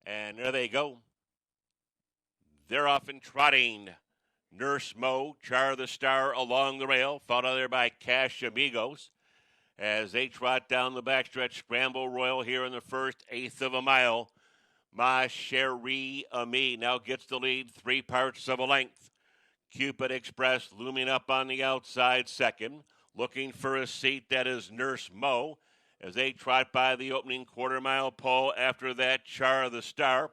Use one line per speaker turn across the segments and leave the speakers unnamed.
And there they go. They're off and trotting. Nurse Mo, Char the Star along the rail, followed there by Cash Amigos. As they trot down the backstretch, Scramble Royal here in the first eighth of a mile. Ma Cherie Ami now gets the lead, 3/4 of a length. Cupid Express looming up on the outside second. Looking for a seat, that is Nurse Mo. As they trot by the opening quarter-mile pole, after that, Char the Star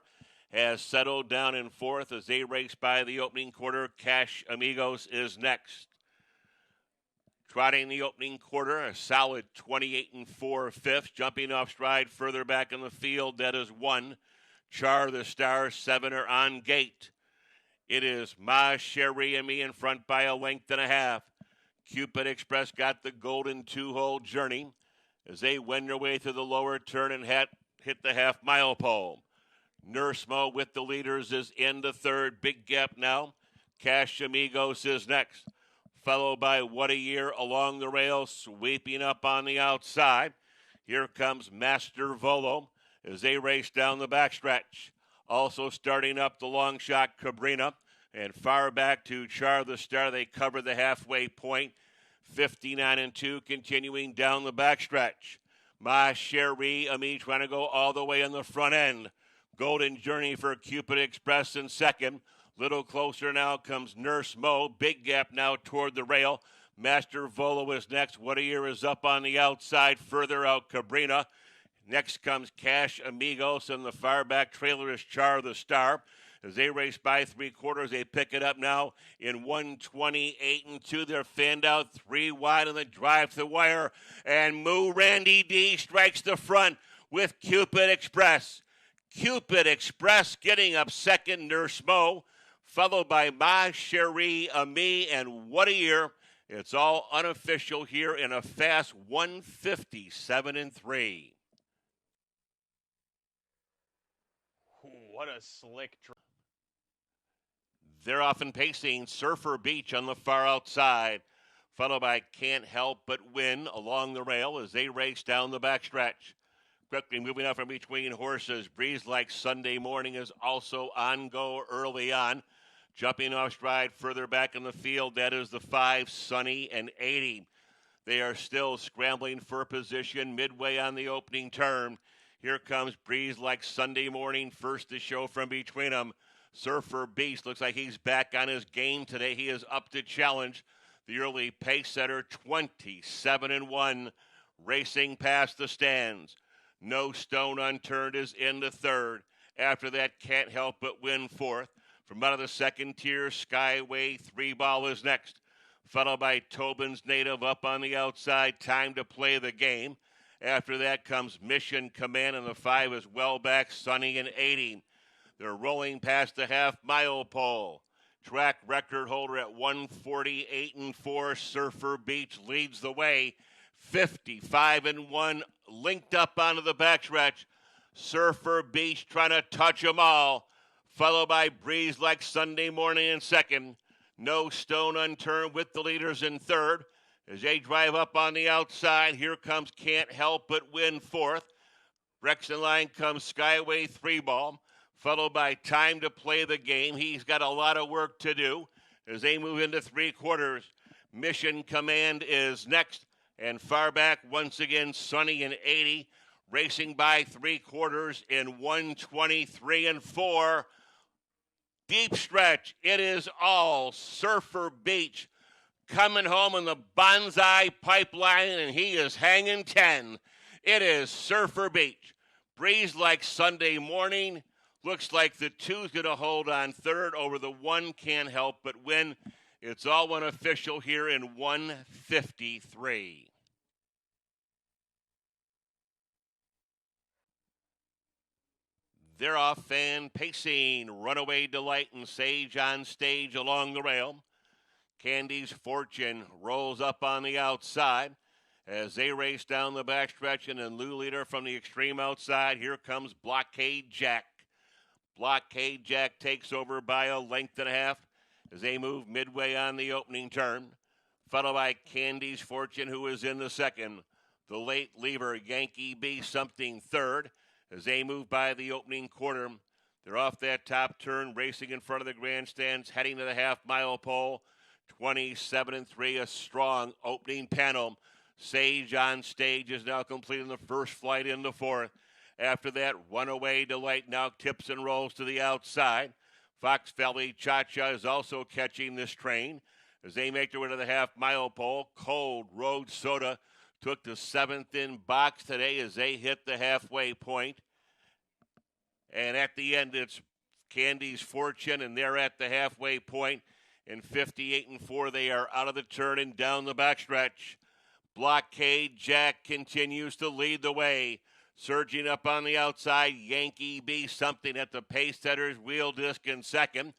has settled down in fourth as they race by the opening quarter. Cash Amigos is next. Trotting the opening quarter, a solid 28 and 4/5. Jumping off stride further back in the field, that is one. Char the Star, 7 are on gate. It is Ma Cherie and Me in front by a length and a half. Cupid Express got the golden two-hole journey as they wend their way through the lower turn and hit the half-mile pole. Nurse Mo with the leaders is in the third. Big gap now. Cash Amigos is next, followed by What a Year along the rail, sweeping up on the outside. Here comes Master Volo as they race down the backstretch. Also starting up the long shot, Cabrina, and far back to Char the Star. They cover the halfway point. 59 and 2, continuing down the backstretch. Ma Cherie Ami trying to go all the way in the front end. Golden Journey for Cupid Express in second. Little closer now comes Nurse Mo. Big gap now toward the rail. Master Volo is next. What a Year is up on the outside. Further out, Cabrina. Next comes Cash Amigos, and the far back trailer is Char the Star. As they race by 3/4, they pick it up now in 128 and 2. They're fanned out 3 wide on the drive to the wire. And Moo Randy D strikes the front with Cupid Express. Cupid Express getting up second, Nurse Mo, followed by Ma Cherie Ami and What a Year. It's all unofficial here in a fast 157 and 3.
What a slick drive.
They're off and pacing. Surfer Beach on the far outside, followed by Can't Help But Win along the rail as they race down the backstretch. Quickly moving up from between horses. Breeze Like Sunday Morning is also on go early on. Jumping off stride further back in the field, that is the 5, Sunny and 80. They are still scrambling for position midway on the opening turn. Here comes Breeze Like Sunday Morning, first to show from between them. Surfer Beast looks like he's back on his game today. He is up to challenge the early pace setter, 27 and 1, racing past the stands. No Stone Unturned is in the third. After that, Can't Help But Win fourth. From out of the second tier, Skyway 3-Ball is next, followed by Tobin's Native up on the outside. Time to Play the Game. After that comes Mission Command, and the 5 is well back, Sunny and 80. They're rolling past the half-mile pole. Track record holder at 148 and 4, Surfer Beach leads the way. 55 and 1, linked up onto the backstretch. Surfer Beach trying to touch them all, followed by Breeze Like Sunday Morning in second. No Stone Unturned with the leaders in third. As they drive up on the outside, here comes Can't Help But Win fourth. Rex in line comes Skyway 3-Ball, followed by Time to Play the Game. He's got a lot of work to do as they move into 3/4. Mission Command is next, and far back once again, Sunny and 80, racing by 3/4 in 123 and 4. Deep stretch. It is all Surfer Beach coming home in the Bonsai Pipeline, and he is hanging 10. It is Surfer Beach. Breeze Like Sunday Morning. Looks like the 2's going to hold on third over the 1, Can't Help But Win. It's all unofficial here in 153. They're off and pacing. Runaway Delight and Sage on stage along the rail. Candy's Fortune rolls up on the outside as they race down the backstretch, and then Lou Leader from the extreme outside. Here comes Blockade Jack. Blockade Jack takes over by a length and a half as they move midway on the opening turn, followed by Candy's Fortune, who is in the second. The late leaver, Yankee B something third. as they move by the opening quarter. They're off that top turn, racing in front of the grandstands, heading to the half-mile pole. 27-3, a strong opening panel. Sage on stage is now completing the first flight in the fourth. After that, Runaway Delight now tips and rolls to the outside. Fox Valley Cha-Cha is also catching this train as they make their way to the half-mile pole. Cold Road Soda took the seventh in box today as they hit the halfway point. And at the end, it's Candy's Fortune, and they're at the halfway point. In 58-4, they are out of the turn and down the backstretch. Blockade Jack continues to lead the way. Surging up on the outside, Yankee B something at the pace setter's wheel disc in second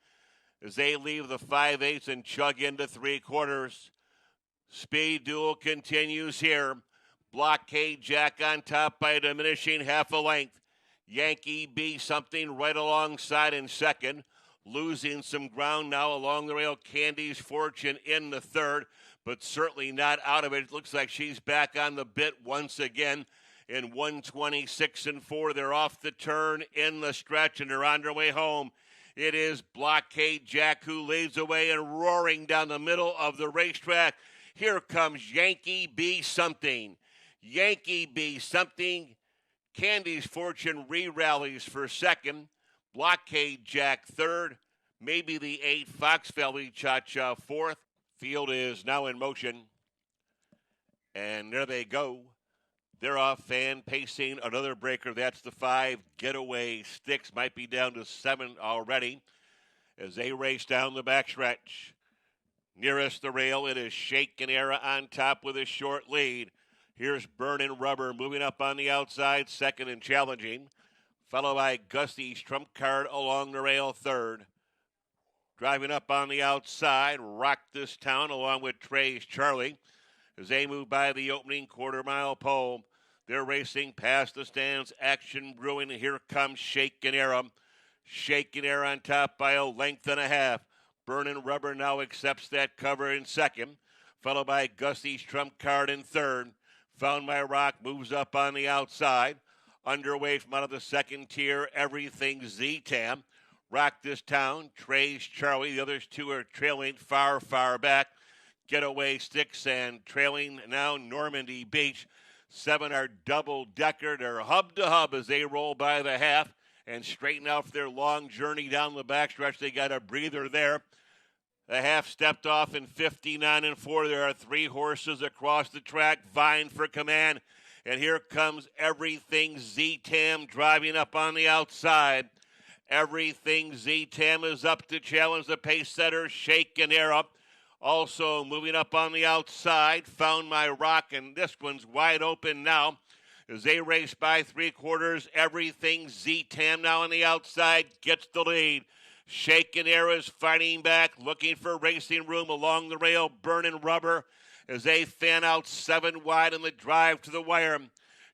as they leave the 5/8 and chug into 3/4. Speed Duel continues here. Blockade Jack on top by a diminishing half a length. Yankee B something right alongside in second. Losing some ground now along the rail. Candy's Fortune in the third, but certainly not out of it. It looks like she's back on the bit once again. In 126-4, they're off the turn in the stretch, and they're on their way home. It is Blockade Jack who leads the way and roaring down the middle of the racetrack. Here comes Yankee B something. Yankee B something. Candy's Fortune re-rallies for second. Blockade Jack third. Maybe the 8 Fox Valley Cha-Cha fourth. Field is now in motion. And there they go. They're off and pacing another breaker. That's the 5 Getaway Sticks. Might be down to 7 already as they race down the backstretch. Nearest the rail, it is Shaken Era on top with a short lead. Here's Burnin' Rubber moving up on the outside, second and challenging. Followed by Gusty's Trump Card along the rail, third. Driving up on the outside, Rock This Town along with Trey's Charlie. As they move by the opening quarter-mile pole, they're racing past the stands. Action brewing. Here comes Shaken Era. Shaken Era on top by a length and a half. Burnin' Rubber now accepts that cover in second, followed by Gusty's Trump Card in third. Found My Rock moves up on the outside. Underway from out of the second tier, Everything Z-Tam. Rock This Town, Trey's Charlie. The others two are trailing far, far back. Getaway Sticks and trailing now Normandy Beach. 7 are double-decker. They're hub-to-hub as they roll by the half and straighten out for their long journey down the backstretch. They got a breather there. The half stepped off in 59-4. There are 3 horses across the track vying for command. And here comes Everything Z-Tam driving up on the outside. Everything Z-Tam is up to challenge the pace setter, Shaken Era. Also moving up on the outside, Found My Rock, and this one's wide open now. As they race by 3/4, Everything Z-Tam now on the outside gets the lead. Shaken Era is fighting back, looking for racing room along the rail. Burnin' Rubber as they fan out 7 wide in the drive to the wire.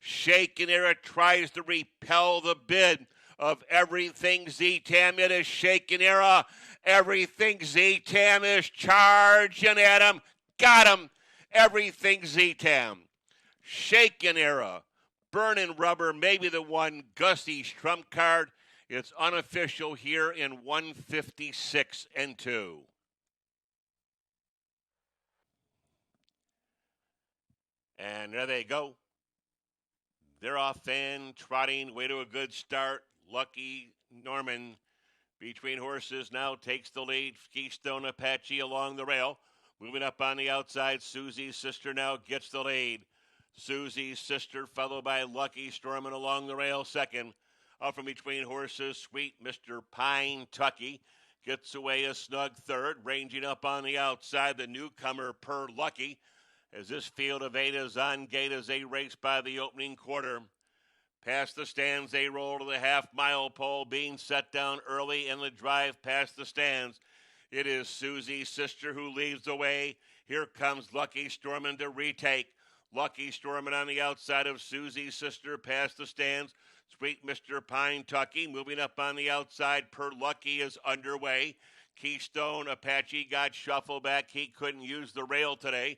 Shaken Era tries to repel the bid of Everything Z-Tam. It is Shaken Era. Everything Z-Tam is charging at him. Got him. Everything Z-Tam. Shaken Era. Burnin' Rubber, maybe the one. Gusty's Trump Card. It's unofficial here in 156-2. And there they go. They're off and trotting. Way to a good start. Lucky Norman between horses now takes the lead. Keystone Apache along the rail. Moving up on the outside, Susie's Sister now gets the lead. Susie's Sister followed by Lucky Stormin' along the rail second. Out from between horses, Sweet Mr. Pine Tucky gets away a snug third. Ranging up on the outside, the newcomer Per Lucky. As this field of 8 is on gate as they race by the opening quarter. Past the stands, they roll to the half-mile pole, being set down early in the drive past the stands. It is Susie's Sister who leads the way. Here comes Lucky Stormin' to retake. Lucky Stormin' on the outside of Susie's Sister past the stands. Sweet Mr. Pine Tucky moving up on the outside. Per Lucky is underway. Keystone Apache got shuffled back. He couldn't use the rail today.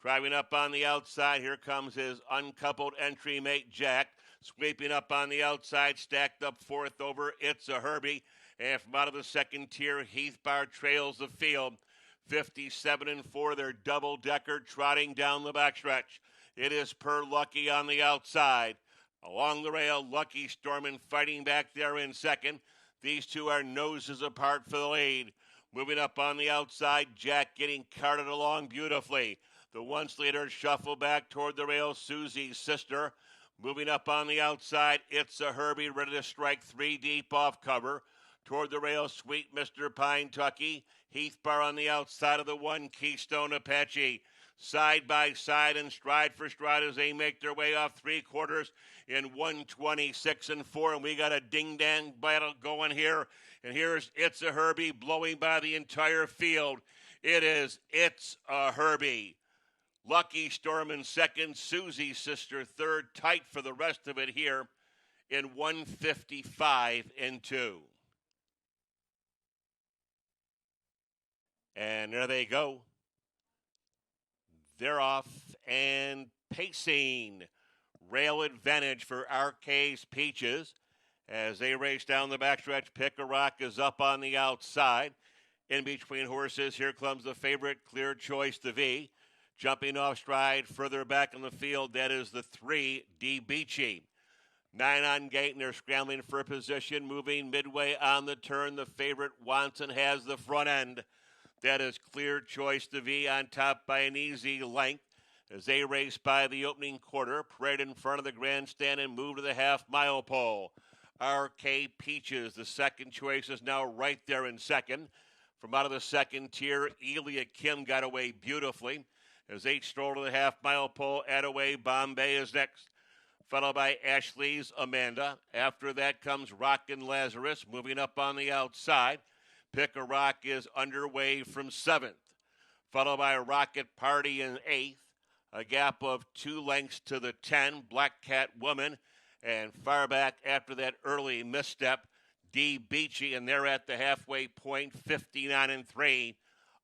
Driving up on the outside, here comes his uncoupled entry mate, Jack. Sweeping up on the outside, stacked up fourth over, It's a Herbie. And from out of the second tier, Heathbar trails the field. 57-4, their double-decker trotting down the backstretch. It is Per Lucky on the outside. Along the rail, Lucky Stormin fighting back there in second. These two are noses apart for the lead. Moving up on the outside, Jack getting carted along beautifully. The once leader shuffle back toward the rail, Susie's sister. Moving up on the outside, It's a Herbie, ready to strike three deep off cover. Toward the rail, Sweet Mr. Pine Tucky. Heathbar on the outside of the one, Keystone Apache. Side by side and stride for stride as they make their way off three quarters in 126-4. And we got a ding-dang battle going here. And here's It's a Herbie blowing by the entire field. It's a Herbie. Lucky Storm in second, Susie's sister third, tight for the rest of it here in 155-2. And there they go. They're off and pacing. Rail advantage for Arcay's Peaches as they race down the backstretch. Pick a Rock is up on the outside. In between horses, here comes the favorite, Clear Choice to V. Jumping off stride further back in the field, that is the 3, D. Beachy. 9 on gate, and they're scrambling for position. Moving midway on the turn, the favorite Watson has the front end. That is Clear Choice to V on top by an easy length as they race by the opening quarter. Parade in front of the grandstand and move to the half-mile pole. RK Peaches, the second choice, is now right there in second. From out of the second tier, Elia Kim got away beautifully. As they stroll to the half-mile pole, Attaway Bombay is next, followed by Ashley's Amanda. After that comes Rockin' Lazarus, moving up on the outside. Pick a Rock is underway from 7th, followed by Rocket Party in 8th. A gap of 2 lengths to the 10, Black Cat Woman. And far back after that early misstep, D. Beachy, and they're at the halfway point, 59-3,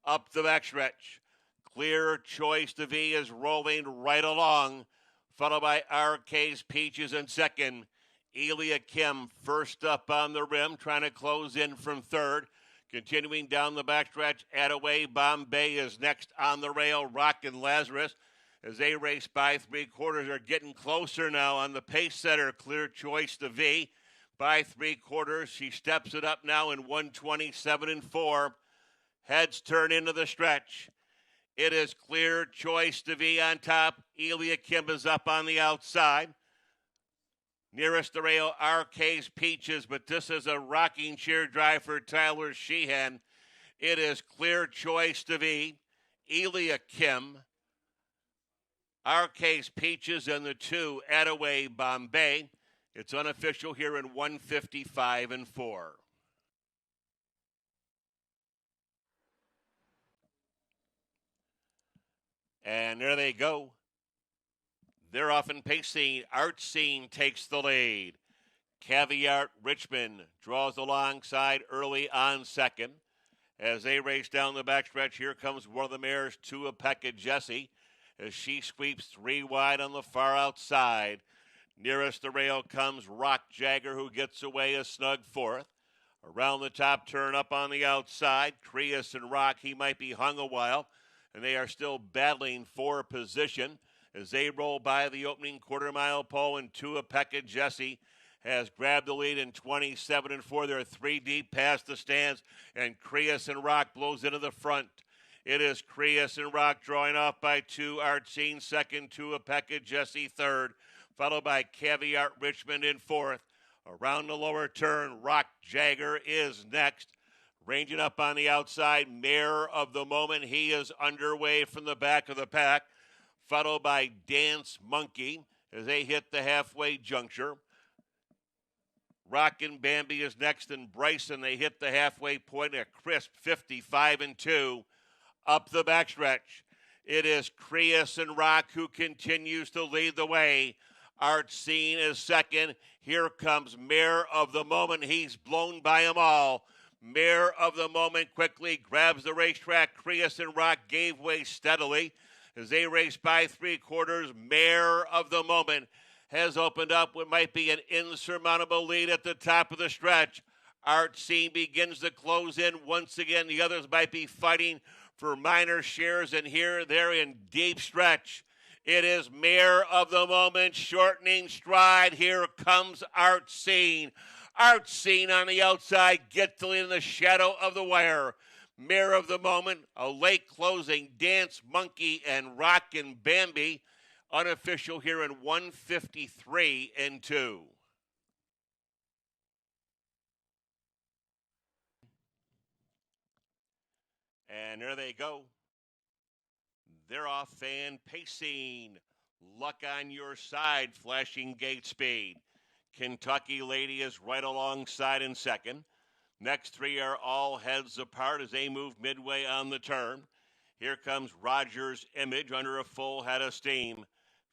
up the backstretch. Clear Choice to V is rolling right along, followed by RK's Peaches in second. Elia Kim first up on the rim, trying to close in from third. Continuing down the backstretch, Attaway Bombay is next on the rail. Rockin' Lazarus, as they race by three quarters, are getting closer now on the pace setter, Clear Choice to V. By three quarters, she steps it up now in 127-4. Heads turn into the stretch. It is Clear Choice to V on top. Elia Kim is up on the outside. Nearest the rail, RK's Peaches, but this is a rocking chair drive for Tyler Sheehan. It is Clear Choice to V, Elia Kim, RK's Peaches, and the 2, Attaway Bombay. It's unofficial here in 155-4. And there they go. They're off and pacing. Art Scene takes the lead. Caviar Richmond draws alongside early on second. As they race down the backstretch, here comes one of the mares, Tuapeka Jessie, as she sweeps 3 wide on the far outside. Nearest the rail comes Rock Jagger, who gets away a snug fourth. Around the top turn up on the outside, Creus and Rock, he might be hung a while, and they are still battling for position as they roll by the opening quarter-mile pole, and Tuapeka Jessie has grabbed the lead in 27-4. They're 3 deep past the stands, and Creus and Rock blows into the front. It is Creus and Rock drawing off by 2. Art Scene second, Tuapeka Jessie third, followed by Caviar Richmond in fourth. Around the lower turn, Rock Jagger is next. Ranging up on the outside, Mare of the Moment. He is underway from the back of the pack, followed by Dance Monkey as they hit the halfway juncture. Rockin' Bambi is next, and Bryson, they hit the halfway point, a crisp 55-2 up the backstretch. It is Creus and Rock who continues to lead the way. Art Scene is second. Here comes Mare of the Moment. He's blown by them all. Mare of the Moment quickly grabs the racetrack. Creus and Rock gave way steadily as they race by 3/4. Mare of the Moment has opened up what might be an insurmountable lead at the top of the stretch. Art Scene begins to close in once again. The others might be fighting for minor shares, and here they're in deep stretch. It is Mare of the Moment, shortening stride. Here comes Art Scene. Art Scene on the outside, gets in the shadow of the wire. Mare of the Moment, a late closing Dance Monkey and Rockin' Bambi. Unofficial here in 153 and 2. And there they go. They're off and pacing. Luck on your side, flashing gate speed. Kentucky Lady is right alongside in second. Next three are all heads apart as they move midway on the turn. Here comes Rogers Image under a full head of steam.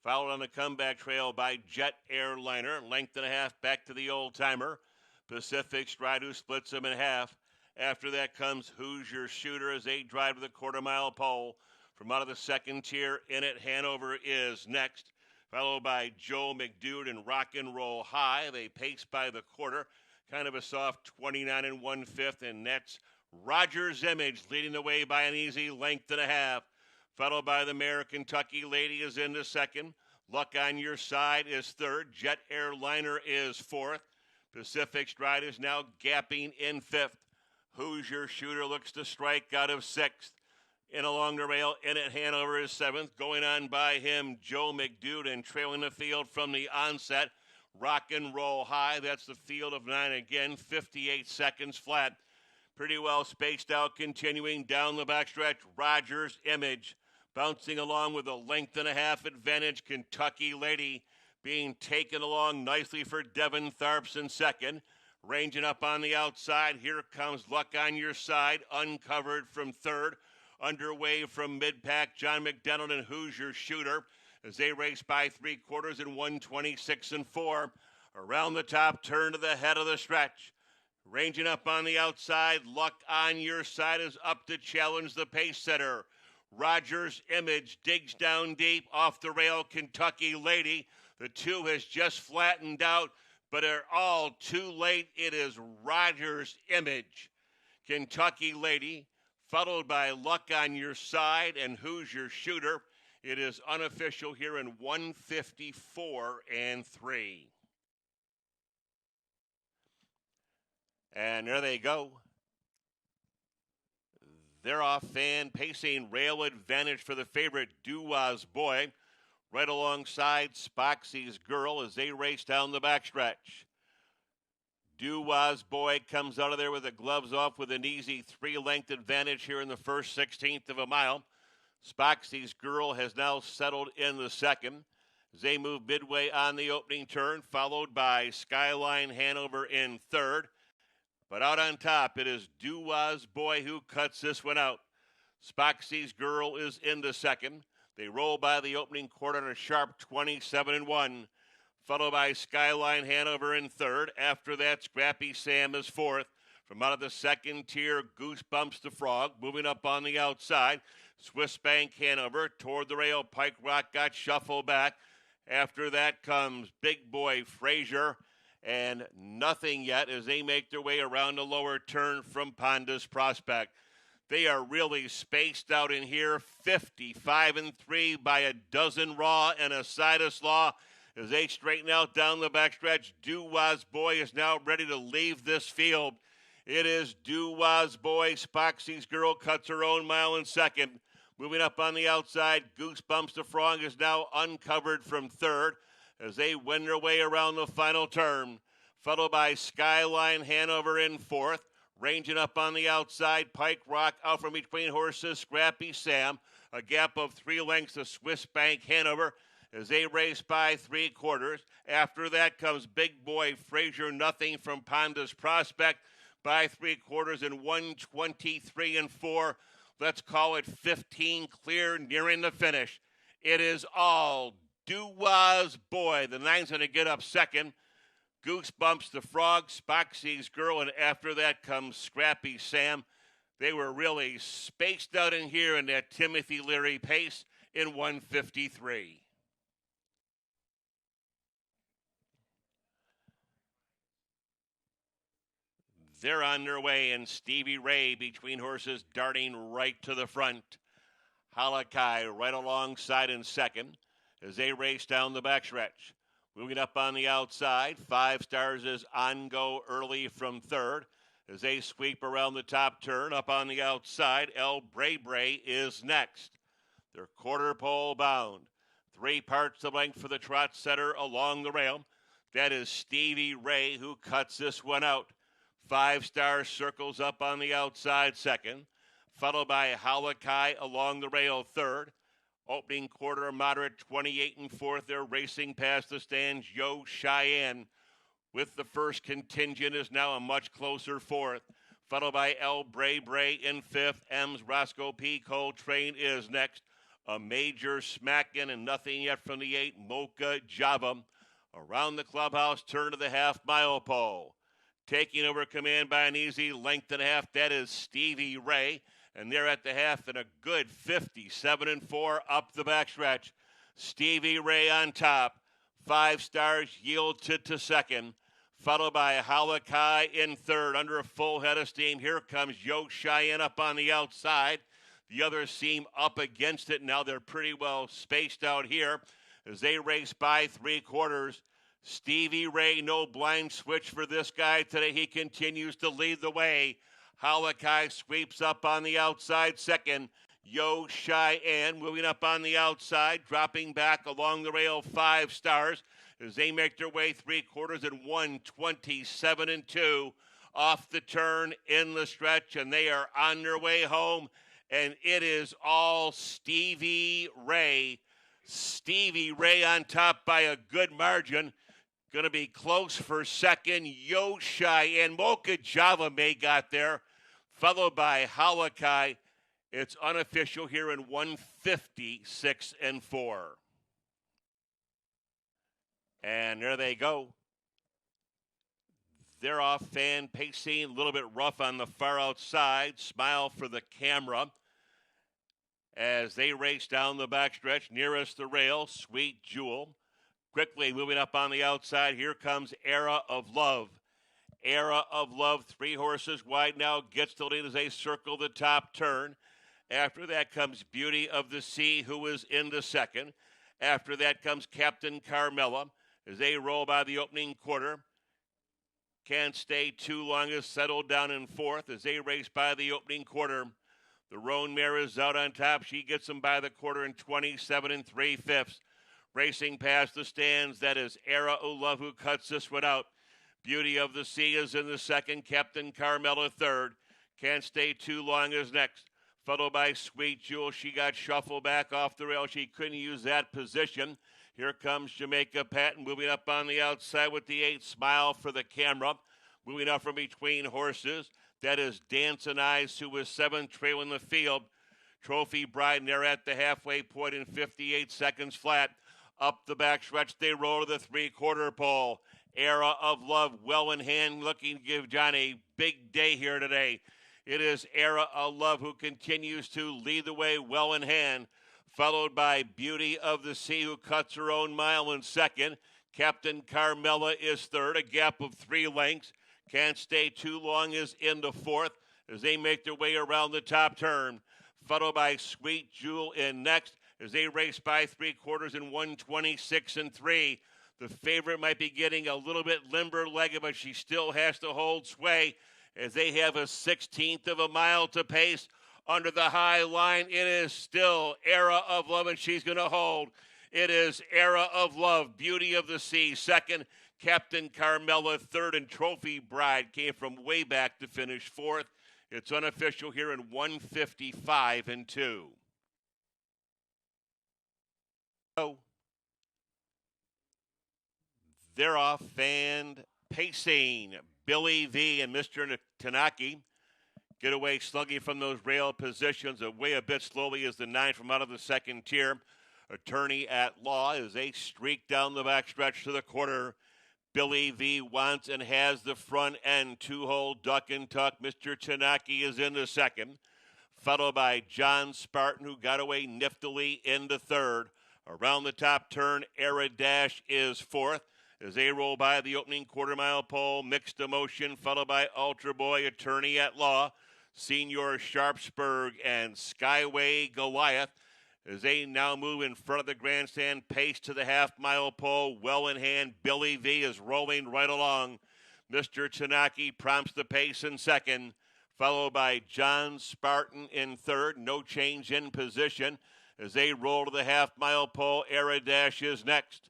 Followed on the comeback trail by Jet Airliner. Length and a half back to the old timer. Pacific Stride, who splits them in half. After that comes Who's Your Shooter as they drive to the quarter-mile pole. From out of the second tier, In It Hanover is next. Followed by Joe McDude and Rock and Roll High. They pace by the quarter. Kind of a soft 29 1/5. And that's Rogers Image leading the way by an easy length and a half. Followed by the mare Kentucky Lady is into second. Luck on Your Side is third. Jet Airliner is fourth. Pacific Stride is now gapping in fifth. Who's Your Shooter looks to strike out of sixth. In along the rail, In It Hanover is seventh. Going on by him, Joe McDude, and trailing the field from the onset, Rock and Roll High. That's the field of 9 again, 58 seconds flat. Pretty well spaced out, continuing down the backstretch. Rogers Image bouncing along with a length and a half advantage. Kentucky Lady being taken along nicely for Devin Tharps in second. Ranging up on the outside, here comes Luck on Your Side, uncovered from third. Underway from mid-pack, John McDonald and Who's Your Shooter as they race by 3/4 in 126 and 4. Around the top, turn to the head of the stretch. Ranging up on the outside, Luck on Your Side is up to challenge the pace setter. Rogers Image digs down deep off the rail. Kentucky Lady, the two has just flattened out, but are all too late. It is Rogers Image. Kentucky Lady, followed by Luck on Your Side and Who's Your Shooter. It is unofficial here in 154 and 3. And there they go. They're off and pacing. Rail advantage for the favorite Duwa's Boy. Right alongside Spoxy's Girl as they race down the backstretch. Duwa's Boy comes out of there with the gloves off with an easy 3-length advantage here in the first 16th of a mile. Spoxy's Girl has now settled in the second as they move midway on the opening turn, followed by Skyline Hanover in third. But out on top, it is Duwa's Boy who cuts this one out. Spoxy's Girl is in the second. They roll by the opening quarter on a sharp 27 and 1. Followed by Skyline Hanover in third. After that, Scrappy Sam is fourth. From out of the second tier, Goosebumps the Frog. Moving up on the outside, Swiss Bank Hanover. Toward the rail, Pike Rock got shuffled back. After that comes Big Boy Frazier. And nothing yet as they make their way around the lower turn from Ponda's Prospect. They are really spaced out in here, 55 and 3 by a dozen raw and a Sidus Law. As they straighten out down the backstretch, Duwa's Boy is now ready to leave this field. It is Duwa's Boy. Spoxy's Girl cuts her own mile in second. Moving up on the outside, Goosebumps the Frog is now uncovered from third as they wend their way around the final turn. Followed by Skyline Hanover in fourth. Ranging up on the outside, Pike Rock out from between horses, Scrappy Sam. A gap of 3 lengths to Swiss Bank Hanover as they race by 3/4. After that comes Big Boy Frazier, nothing from Ponda's Prospect by 3/4 in 123 and 4. Let's call it 15 clear, nearing the finish. It is all Duwa's Boy. The 9's going to get up second. Goosebumps the Frog, Spoxy's Girl, and after that comes Scrappy Sam. They were really spaced out in here in that Timothy Leary pace. in 153. They're on their way, and Stevie Ray between horses darting right to the front. Halakai right alongside in second as they race down the backstretch. Moving up on the outside, 5 Stars is on go early from third as they sweep around the top turn. Up on the outside, El Bray Bray is next. They're quarter pole bound. 3 parts the length for the trot setter along the rail. That is Stevie Ray who cuts this one out. 5 Star circles up on the outside second, followed by Halakai along the rail third. Opening quarter, moderate 28 and fourth. They're racing past the stands. Yo Cheyenne with the first contingent is now a much closer fourth, followed by El Bray Bray in fifth. M's Roscoe P. Coltrane is next. A major smacking and nothing yet from the 8, Mocha Java. Around the clubhouse, turn to the half-mile pole. Taking over command by an easy length and a half, that is Stevie Ray. And they're at the half in a good 57 and 4 up the backstretch. Stevie Ray on top. 5 Stars yielded to second, followed by Halakai in third under a full head of steam. Here comes Yo Cheyenne up on the outside. The others seem up against it. Now they're pretty well spaced out here as they race by 3/4. Stevie Ray, no blind switch for this guy today. He continues to lead the way. Halakai sweeps up on the outside second. Yo Cheyenne moving up on the outside, dropping back along the rail 5 Stars as they make their way 3/4 in 127 and 2 off the turn in the stretch, and they are on their way home, and it is all Stevie Ray. Stevie Ray on top by a good margin. Going to be close for second. Yo Cheyenne, Mocha Java May got there, followed by Halakai. It's unofficial here in 156 and 4. And there they go. They're off. Fan pacing, a little bit rough on the far outside. Smile for the camera as they race down the backstretch nearest the rail. Sweet Jewel. Quickly moving up on the outside, here comes Era of Love. Era of Love, 3 horses wide now, gets the lead as they circle the top turn. After that comes Beauty of the Sea, who is in the second. After that comes Captain Carmella as they roll by the opening quarter. Can't stay too long, is settled down in fourth as they race by the opening quarter. The Roan Mare is out on top. She gets them by the quarter in 27 and 3/5. Racing past the stands, that is Era of Love who cuts this one out. Beauty of the Sea is in the second. Captain Carmella third. Can't stay too long is next. Followed by Sweet Jewel. She got shuffled back off the rail. She couldn't use that position. Here comes Jamaica Patton moving up on the outside with the 8, Smile for the camera. Moving up from between horses. That is Dancing Eyes, who was 7th, trailing the field. Trophy Bride, and they're at the halfway point in 58 seconds flat. Up the backstretch, they roll to the 3/4 pole. Era of Love, well in hand, looking to give John a big day here today. It is Era of Love who continues to lead the way well in hand, followed by Beauty of the Sea, who cuts her own mile in second. Captain Carmella is third, a gap of 3 lengths. Can't stay too long is into fourth as they make their way around the top turn, followed by Sweet Jewel in next as they race by 3/4 in 126 and 3. The favorite might be getting a little bit limber-legged, but she still has to hold sway as they have a 1/16 of a mile to pace. Under the high line, it is still Era of Love, and she's going to hold. It is Era of Love, Beauty of the Sea, second. Captain Carmella, third, and Trophy Bride came from way back to finish fourth. It's unofficial here in 155 and 2. So they're off and pacing. Billy V and Mr. Tanaki get away sluggy from those rail positions. Away a bit slowly is the 9 from out of the second tier. Attorney at Law as they streak down the backstretch to the quarter. Billy V wants and has the front end. 2-hole duck and tuck. Mr. Tanaki is in the second. followed by John Spartan, who got away niftily into third. Around the top turn, Dash is fourth as they roll by the opening quarter-mile pole. Mixed Emotion, followed by Ultra Boy, Attorney at Law, Senior Sharpsburg, and Skyway Goliath as they now move in front of the grandstand. Pace to the half-mile pole, well in hand. Billy V is rolling right along. Mr. Tanaki prompts the pace in second, followed by John Spartan in third. No change in position as they roll to the half-mile pole. Dash is next.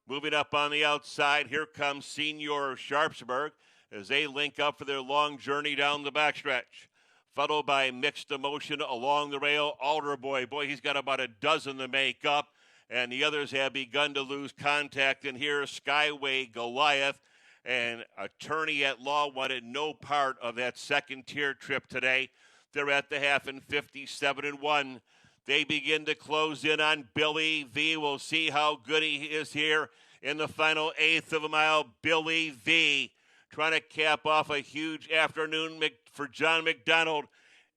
Moving up on the outside, here comes Senior Sharpsburg as they link up for their long journey down the backstretch. Followed by Mixed Emotion along the rail. Alder Boy, he's got about a dozen to make up, and the others have begun to lose contact. And here, Skyway Goliath and Attorney at Law wanted no part of that second-tier trip today. They're at the half in 57-1. They begin to close in on Billy V. We'll see how good he is here in the final eighth of a mile. Billy V trying to cap off a huge afternoon for John McDonald.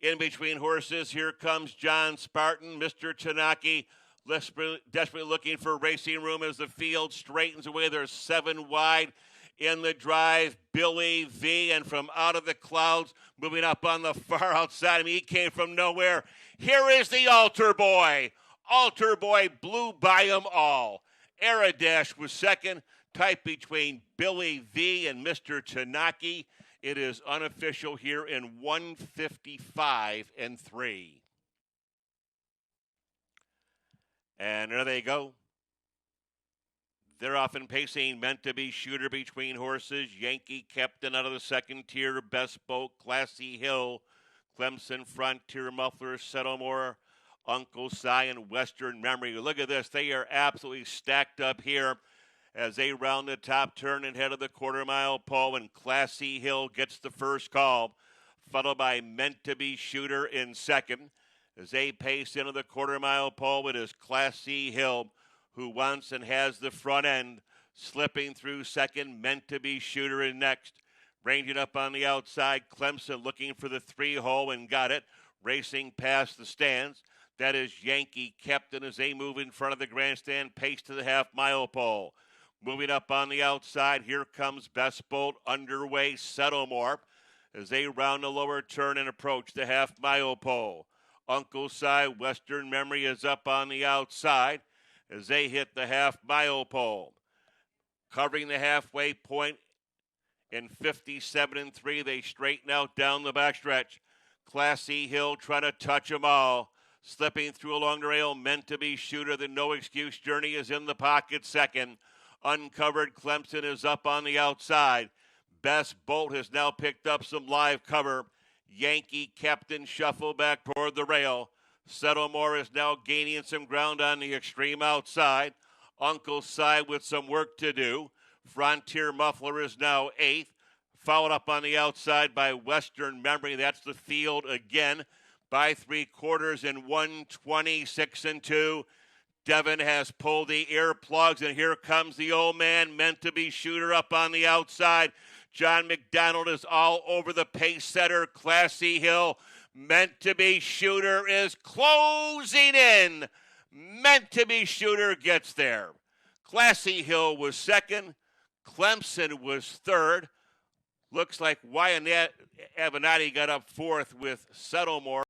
In between horses, here comes John Spartan. Mr. Tanaki desperately looking for racing room as the field straightens away. There's 7 wide in the drive. Billy V, and from out of the clouds, moving up on the far outside. He came from nowhere. Here is the Altar Boy. Altar Boy blew by them all. Dash was second, tight between Billy V and Mr. Tanaki. It is unofficial here in 1:55-3. And there they go. They're often pacing, Meant to Be Shooter between horses. Yankee Captain out of the second tier. Best Boat, Classy Hill, Clemson, Frontier Muffler, Settlemore, Uncle Si, and Western Memory. Look at this. They are absolutely stacked up here as they round the top turn and head of the quarter-mile pole. And Classy Hill gets the first call, followed by Meant to Be Shooter in second. As they pace into the quarter-mile pole, it is Classy Hill who wants and has the front end. Slipping through second, Meant to Be Shooter in next. Ranging up on the outside, Clemson looking for the 3-hole and got it. Racing past the stands. That is Yankee Captain as they move in front of the grandstand, pace to the half-mile pole. Moving up on the outside, here comes Best Bolt underway, Settlemore, as they round the lower turn and approach the half-mile pole. Uncle Si, Western Memory is up on the outside as they hit the half-mile pole. Covering the halfway point in 57-3, they straighten out down the backstretch. Classy Hill trying to touch them all. Slipping through along the rail, Meant to Be Shooter. The No Excuse Journey is in the pocket second. Uncovered Clemson is up on the outside. Best Bolt has now picked up some live cover. Yankee Captain shuffle back toward the rail. Settlemore is now gaining some ground on the extreme outside. Uncle Si with some work to do. Frontier Muffler is now 8th. Followed up on the outside by Western Memory. That's the field again by 3/4 in 1:26-2. Devin has pulled the earplugs, and here comes the old man, Meant to Be Shooter up on the outside. John McDonald is all over the pace setter, Classy Hill. Meant to Be Shooter is closing in. Meant to Be Shooter gets there. Classy Hill was second. Clemson was third. Looks like Wyanett Avenatti got up fourth with Settlemore.